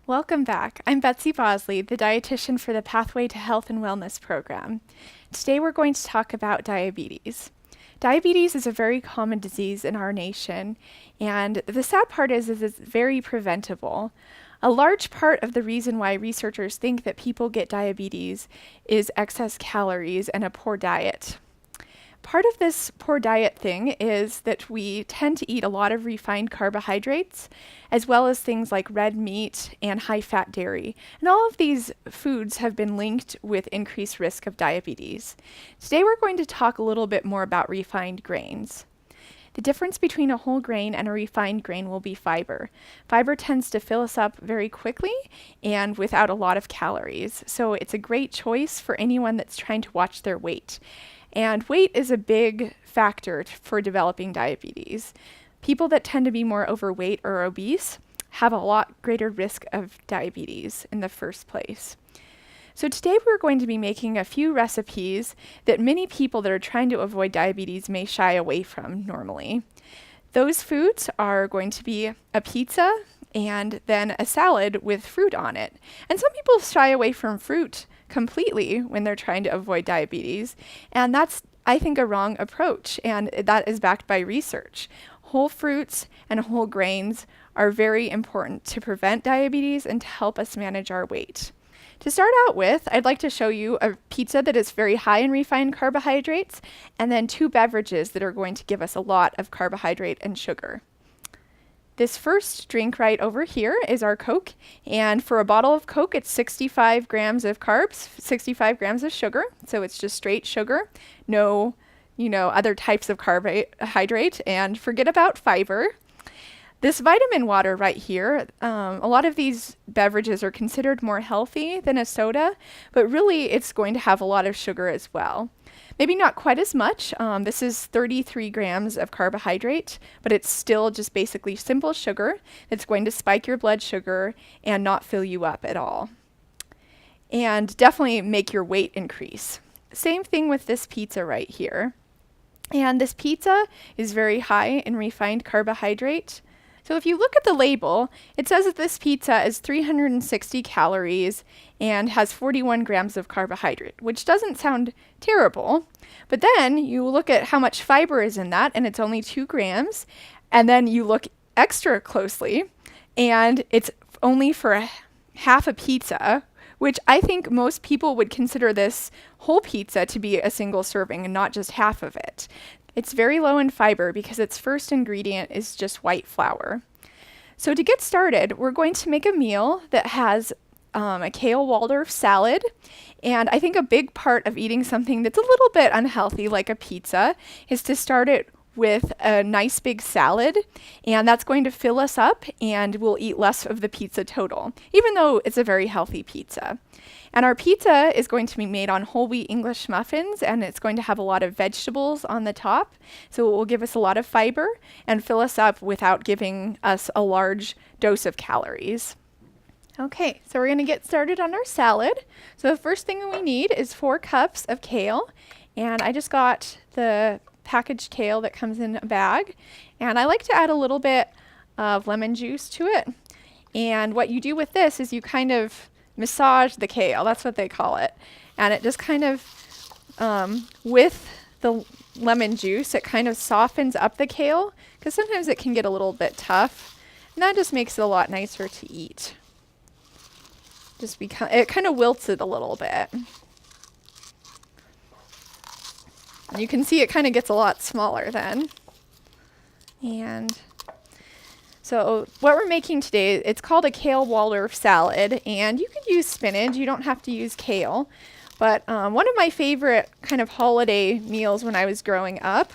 Welcome back. I'm Betsy Bosley, the dietitian for the Pathway to Health and Wellness program. Today we're going to talk about diabetes. Diabetes is a very common disease in our nation, and the sad part is it's very preventable. A large part of the reason why researchers think that people get diabetes is excess calories and a poor diet. Part of this poor diet thing is that we tend to eat a lot of refined carbohydrates, as well as things like red meat and high-fat dairy. And all of these foods have been linked with increased risk of diabetes. Today we're going to talk a little bit more about refined grains. The difference between a whole grain and a refined grain will be fiber. Fiber tends to fill us up very quickly and without a lot of calories. So it's a great choice for anyone that's trying to watch their weight. And weight is a big factor for developing diabetes. People that tend to be more overweight or obese have a lot greater risk of diabetes in the first place. So today we're going to be making a few recipes that many people that are trying to avoid diabetes may shy away from normally. Those foods are going to be a pizza and then a salad with fruit on it. And some people shy away from fruit completely when they're trying to avoid diabetes. And that's, I think, a wrong approach. And that is backed by research. Whole fruits and whole grains are very important to prevent diabetes and to help us manage our weight. To start out with, I'd like to show you a pizza that is very high in refined carbohydrates, and then two beverages that are going to give us a lot of carbohydrate and sugar. This first drink right over here is our Coke, and for a bottle of Coke, it's 65 grams of carbs, 65 grams of sugar, so it's just straight sugar, no, other types of carbohydrate, and forget about fiber. This vitamin water right here, a lot of these beverages are considered more healthy than a soda, but really it's going to have a lot of sugar as well. Maybe not quite as much. This is 33 grams of carbohydrate, but it's still just basically simple sugar. It's going to spike your blood sugar and not fill you up at all. And definitely make your weight increase. Same thing with this pizza right here. And this pizza is very high in refined carbohydrate. So if you look at the label, it says that this pizza is 360 calories and has 41 grams of carbohydrate, which doesn't sound terrible. But then you look at how much fiber is in that, and it's only 2 grams. And then you look extra closely, and it's only for half a pizza, which I think most people would consider this whole pizza to be a single serving and not just half of it. It's very low in fiber because its first ingredient is just white flour. So to get started, we're going to make a meal that has a kale Waldorf salad. And I think a big part of eating something that's a little bit unhealthy, like a pizza, is to start it with a nice big salad, and that's going to fill us up and we'll eat less of the pizza total, even though it's a very healthy pizza. And our pizza is going to be made on whole wheat English muffins, and it's going to have a lot of vegetables on the top, so it will give us a lot of fiber and fill us up without giving us a large dose of calories. Okay, so we're going to get started on our salad. So the first thing we need is 4 cups of kale, and I just got the packaged kale that comes in a bag, and I like to add a little bit of lemon juice to it. And what you do with this is you kind of massage the kale, that's what they call it, and it just kind of with the lemon juice, it kind of softens up the kale, because sometimes it can get a little bit tough, and that just makes it a lot nicer to eat. It kind of wilts it a little bit. You can see it kind of gets a lot smaller then. And so what we're making today, it's called a kale Waldorf salad, and you could use spinach, you don't have to use kale. But one of my favorite kind of holiday meals when I was growing up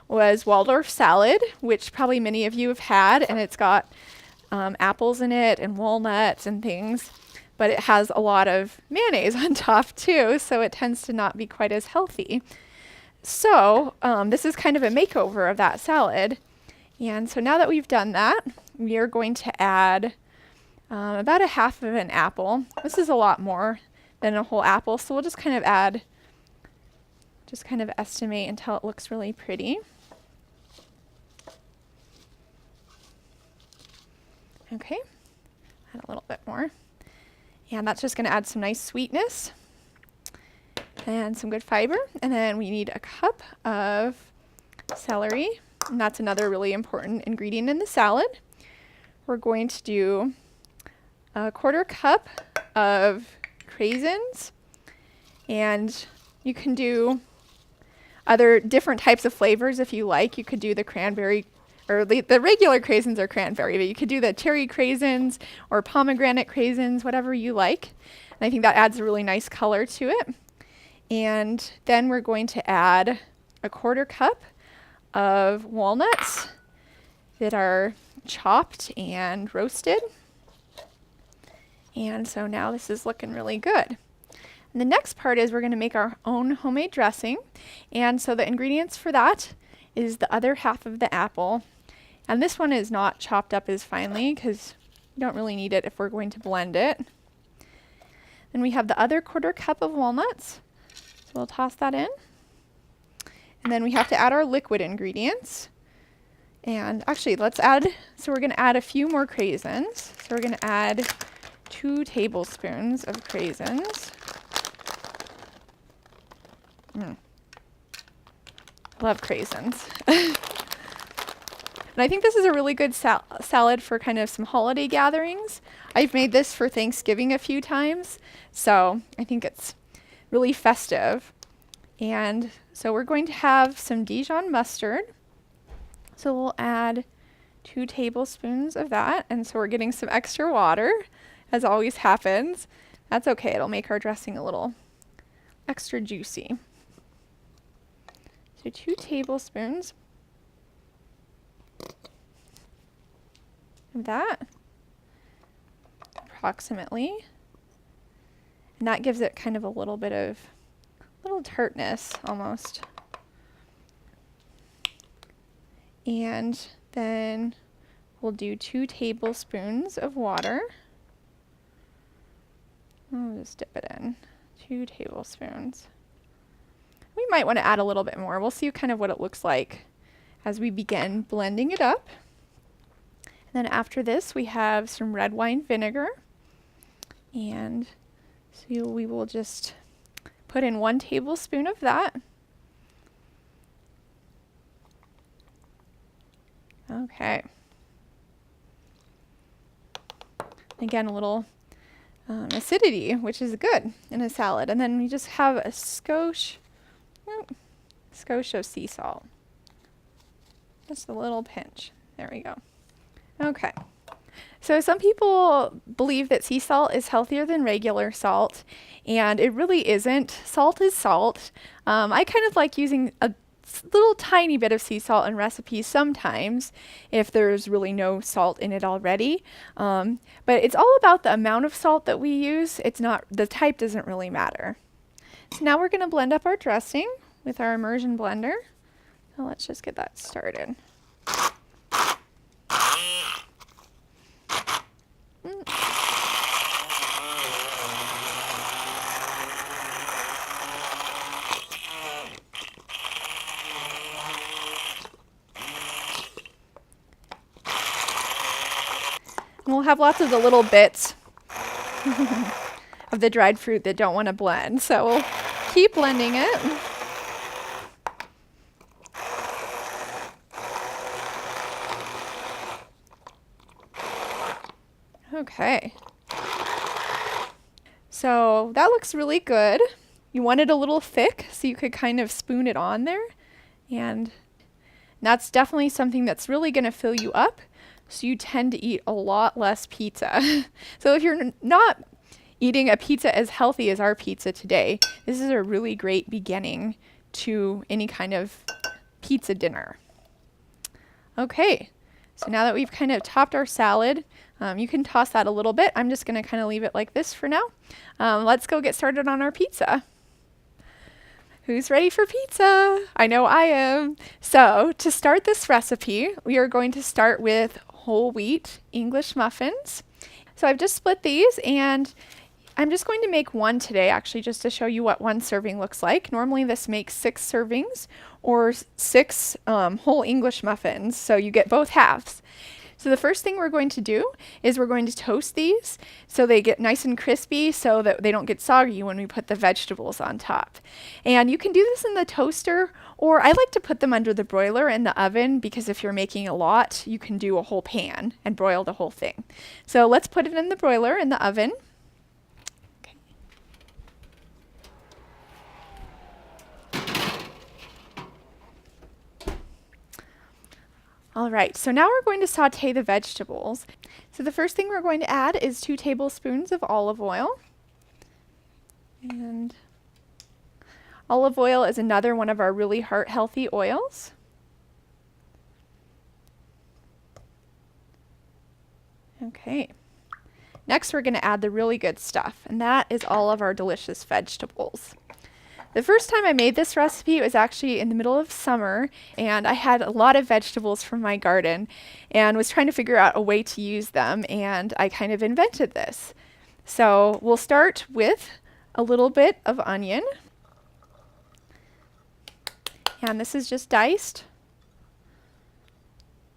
was Waldorf salad, which probably many of you have had, and it's got apples in it and walnuts and things, but it has a lot of mayonnaise on top too, so it tends to not be quite as healthy. So this is kind of a makeover of that salad. And so now that we've done that, we are going to add about a half of an apple. This is a lot more than a whole apple, so we'll just kind of estimate until it looks really pretty. Okay, Add a little bit more. And that's just going to add some nice sweetness and some good fiber. And then we need a cup of celery, and that's another really important ingredient in the salad. We're going to do a 1/4 cup of craisins, and you can do other different types of flavors if you like. You could do the cranberry, or the regular craisins are cranberry, but you could do the cherry craisins or pomegranate craisins, whatever you like. And I think that adds a really nice color to it. And then we're going to add a 1/4 cup of walnuts that are chopped and roasted. And so now this is looking really good. And the next part is we're going to make our own homemade dressing. And so the ingredients for that is the other half of the apple. And this one is not chopped up as finely because we don't really need it if we're going to blend it. Then we have the other 1/4 cup of walnuts. So we'll toss that in. And then we have to add our liquid ingredients. And actually, we're going to add a few more craisins. So we're going to add 2 tablespoons of craisins. Love craisins. And I think this is a really good salad for kind of some holiday gatherings. I've made this for Thanksgiving a few times, so I think it's really festive. And so we're going to have some Dijon mustard. So we'll add 2 tablespoons of that. And so we're getting some extra water, as always happens. That's okay. It'll make our dressing a little extra juicy. So 2 tablespoons of that, approximately. And that gives it kind of a little bit of tartness almost. And then we'll do 2 tablespoons of water. I'll just dip it in. 2 tablespoons. We might want to add a little bit more. We'll see kind of what it looks like as we begin blending it up. And then after this, we have some red wine vinegar. And so we will just put in 1 tablespoon of that. Okay. Again, a little acidity, which is good in a salad. And then we just have a skosh of sea salt. Just a little pinch. There we go. Okay. So some people believe that sea salt is healthier than regular salt, and it really isn't. Salt is salt. I kind of like using a little tiny bit of sea salt in recipes sometimes if there's really no salt in it already. But it's all about the amount of salt that we use. The type doesn't really matter. So now we're going to blend up our dressing with our immersion blender. So let's just get that started. And we'll have lots of the little bits of the dried fruit that don't want to blend. So we'll keep blending it. Okay. So that looks really good. You want it a little thick so you could kind of spoon it on there. And that's definitely something that's really going to fill you up. So you tend to eat a lot less pizza. So if you're not eating a pizza as healthy as our pizza today, this is a really great beginning to any kind of pizza dinner. Okay, so now that we've kind of topped our salad, you can toss that a little bit. I'm just going to kind of leave it like this for now. Let's go get started on our pizza. Who's ready for pizza? I know I am. So to start this recipe, we are going to start with whole wheat English muffins. So I've just split these, and I'm just going to make one today, actually, just to show you what one serving looks like. Normally this makes 6 servings or 6 whole English muffins, so you get both halves. So the first thing we're going to do is we're going to toast these so they get nice and crispy so that they don't get soggy when we put the vegetables on top. And you can do this in the toaster, or I like to put them under the broiler in the oven, because if you're making a lot, you can do a whole pan and broil the whole thing. So let's put it in the broiler in the oven. All right, so now we're going to saute the vegetables. So the first thing we're going to add is 2 tablespoons of olive oil. And olive oil is another one of our really heart-healthy oils. Okay. Next, we're going to add the really good stuff, and that is all of our delicious vegetables. The first time I made this recipe, it was actually in the middle of summer, and I had a lot of vegetables from my garden and was trying to figure out a way to use them, and I kind of invented this. So we'll start with a little bit of onion, and this is just diced.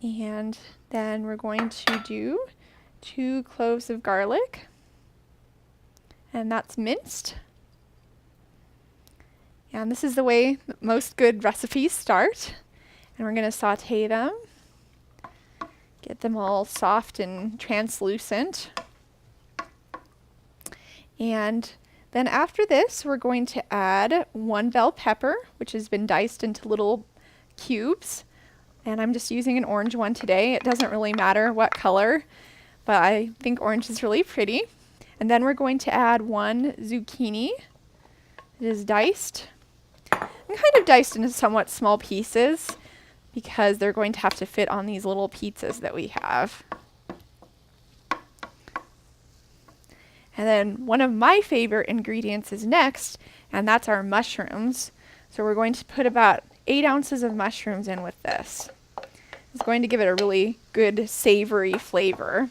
And then we're going to do 2 cloves of garlic, and that's minced. And this is the way that most good recipes start. And we're going to saute them, get them all soft and translucent. And then after this, we're going to add 1 bell pepper, which has been diced into little cubes. And I'm just using an orange one today. It doesn't really matter what color, but I think orange is really pretty. And then we're going to add 1 zucchini. It is diced. I'm kind of diced into somewhat small pieces because they're going to have to fit on these little pizzas that we have. And then one of my favorite ingredients is next, and that's our mushrooms. So we're going to put about 8 ounces of mushrooms in with this. It's going to give it a really good savory flavor.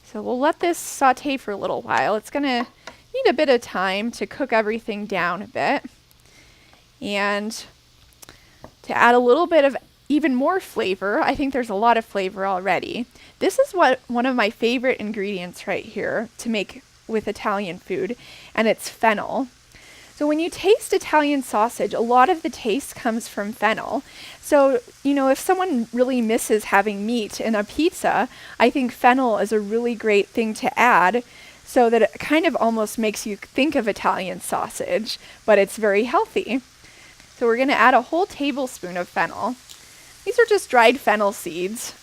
So we'll let this saute for a little while. It's going to need a bit of time to cook everything down a bit. And to add a little bit of even more flavor, I think there's a lot of flavor already. This is one of my favorite ingredients right here to make with Italian food, and it's fennel. So when you taste Italian sausage, a lot of the taste comes from fennel. So, you know, if someone really misses having meat in a pizza, I think fennel is a really great thing to add, so that it kind of almost makes you think of Italian sausage, but it's very healthy. So we're going to add a whole tablespoon of fennel. These are just dried fennel seeds.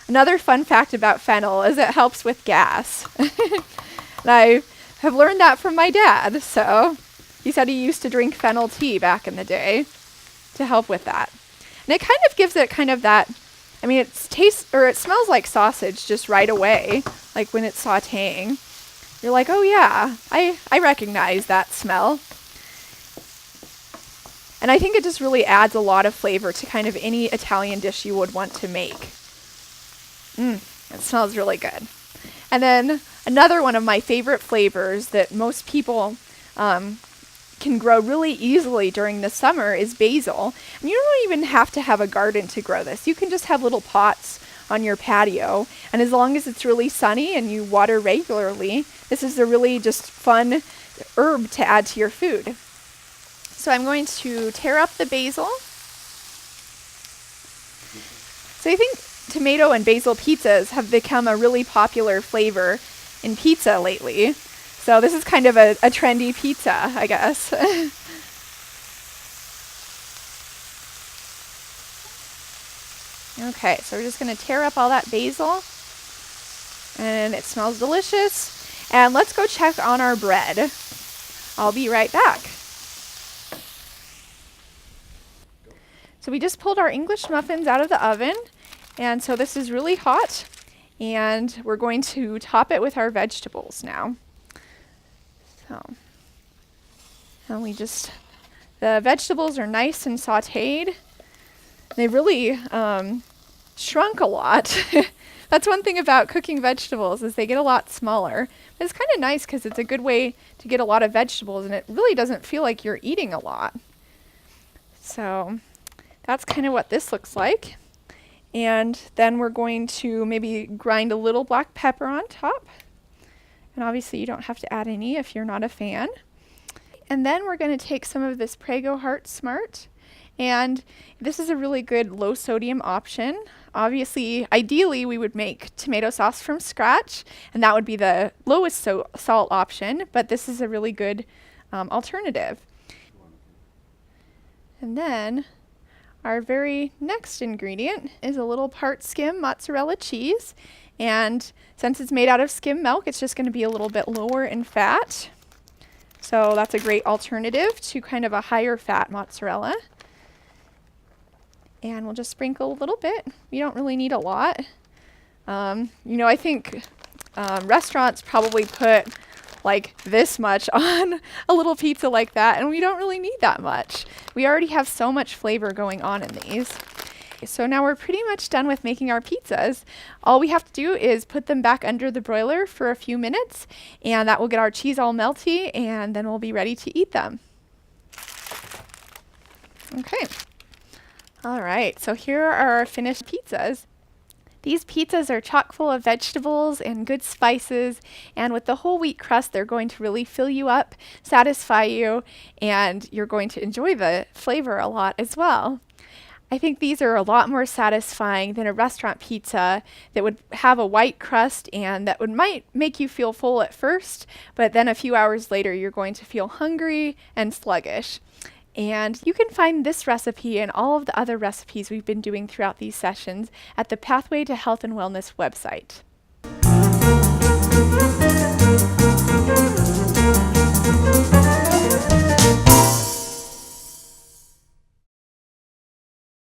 Another fun fact about fennel is it helps with gas. And I have learned that from my dad, so he said he used to drink fennel tea back in the day to help with that. And it kind of gives it kind of that, I mean, it smells like sausage just right away, like when it's sauteing. You're like, oh yeah, I recognize that smell. And I think it just really adds a lot of flavor to kind of any Italian dish you would want to make. It smells really good. And then another one of my favorite flavors that most people can grow really easily during the summer is basil. And you don't even have to have a garden to grow this. You can just have little pots on your patio. And as long as it's really sunny and you water regularly, this is a really just fun herb to add to your food. So I'm going to tear up the basil. So I think tomato and basil pizzas have become a really popular flavor in pizza lately. So this is kind of a trendy pizza, I guess. Okay, so we're just going to tear up all that basil. And it smells delicious. And let's go check on our bread. I'll be right back. So we just pulled our English muffins out of the oven. And so this is really hot. And we're going to top it with our vegetables now. So, and the vegetables are nice and sauteed. They really shrunk a lot. That's one thing about cooking vegetables is they get a lot smaller. But it's kind of nice because it's a good way to get a lot of vegetables, and it really doesn't feel like you're eating a lot. So that's kind of what this looks like. And then we're going to maybe grind a little black pepper on top. And obviously you don't have to add any if you're not a fan. And then we're going to take some of this Prego Heart Smart. And this is a really good low sodium option. Obviously, ideally, we would make tomato sauce from scratch, and that would be the lowest salt option, but this is a really good alternative. And then our very next ingredient is a little part skim mozzarella cheese. And since it's made out of skim milk, it's just going to be a little bit lower in fat. So that's a great alternative to kind of a higher fat mozzarella. And we'll just sprinkle a little bit. You don't really need a lot. I think restaurants probably put like this much on a little pizza like that, and we don't really need that much. We already have so much flavor going on in these. So now we're pretty much done with making our pizzas. All we have to do is put them back under the broiler for a few minutes, and that will get our cheese all melty, and then we'll be ready to eat them. Okay. All right, so here are our finished pizzas. These pizzas are chock full of vegetables and good spices, and with the whole wheat crust, they're going to really fill you up, satisfy you, and you're going to enjoy the flavor a lot as well. I think these are a lot more satisfying than a restaurant pizza that would have a white crust and that might make you feel full at first, but then a few hours later, you're going to feel hungry and sluggish. And you can find this recipe and all of the other recipes we've been doing throughout these sessions at the Pathway to Health and Wellness website.